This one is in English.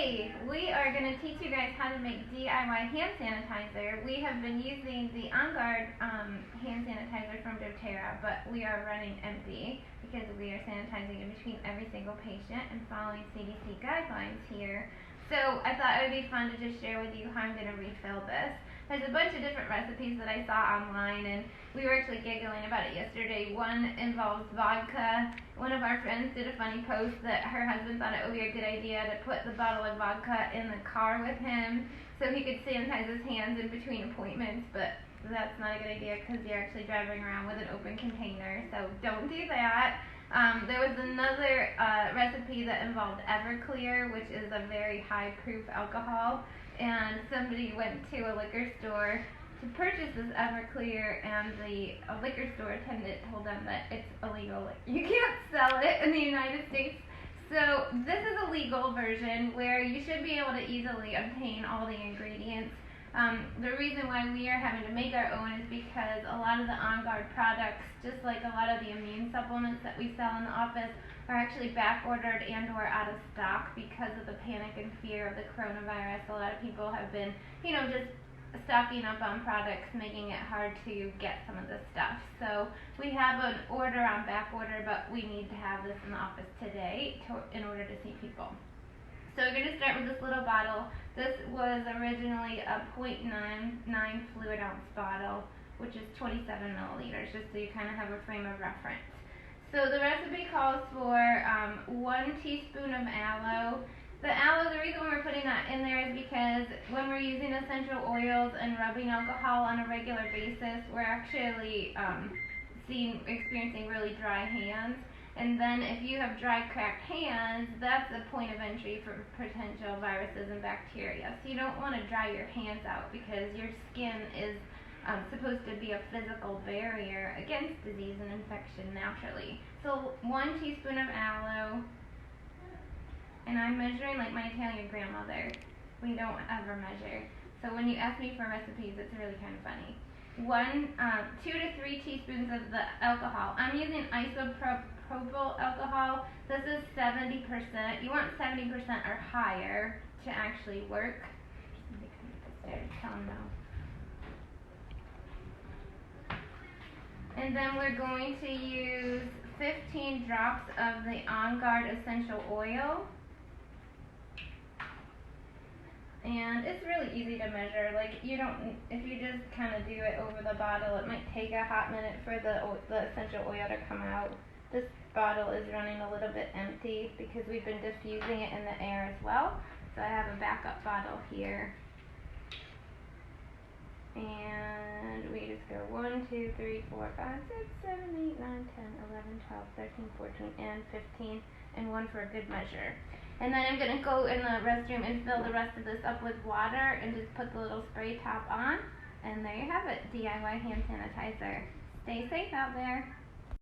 Today, we are going to teach you guys how to make DIY hand sanitizer. We have been using the On Guard hand sanitizer from doTERRA, but we are running empty because we are sanitizing in between every single patient and following CDC guidelines here. So I thought it would be fun to just share with you how I'm going to refill this. There's a bunch of different recipes that I saw online, and we were actually giggling about it yesterday. One involves vodka. One of our friends did a funny post that her husband thought it would be a good idea to put the bottle of vodka in the car with him so he could sanitize his hands in between appointments, but that's not a good idea because you're actually driving around with an open container, so don't do that. There was another recipe that involved Everclear, which is a very high proof alcohol, and somebody went to a liquor store to purchase this Everclear, and the liquor store attendant told them that it's illegal. You can't sell it in the United States. So this is a legal version where you should be able to easily obtain all the ingredients. The reason why we are having to make our own is because a lot of the On Guard products, just like a lot of the immune supplements that we sell in the office, are actually back ordered and or out of stock because of the panic and fear of the coronavirus. A lot of people have been, just stocking up on products, making it hard to get some of this stuff. So we have an order on back order, but we need to have this in the office today in order to see people. So we're going to start with this little bottle. This was originally a 0.99 fluid ounce bottle, which is 27 milliliters, just so you kind of have a frame of reference. So the recipe calls for 1 teaspoon of aloe. The aloe, the reason we're putting that in there is because when we're using essential oils and rubbing alcohol on a regular basis, we're actually experiencing really dry hands. And then if you have dry, cracked hands, that's a point of entry for potential viruses and bacteria. So you don't want to dry your hands out because your skin is supposed to be a physical barrier against disease and infection naturally. So 1 teaspoon of aloe, and I'm measuring like my Italian grandmother. We don't ever measure. So when you ask me for recipes, it's really kind of funny. 2 to 3 teaspoons of the alcohol. I'm using isopropyl alcohol. This is 70%. You want 70% or higher to actually work. Tell them no. And then we're going to use 15 drops of the On Guard essential oil. And it's really easy to measure. Like, if you just kind of do it over the bottle, it might take a hot minute for the essential oil to come out. This bottle is running a little bit empty because we've been diffusing it in the air as well. So I have a backup bottle here. And we just go 1, 2, 3, 4, 5, 6, 7, 8, 9, 10, 11, 12, 13, 14, and 15, and 1 for a good measure. And then I'm going to go in the restroom and fill the rest of this up with water and just put the little spray top on. And there you have it, DIY hand sanitizer. Stay safe out there.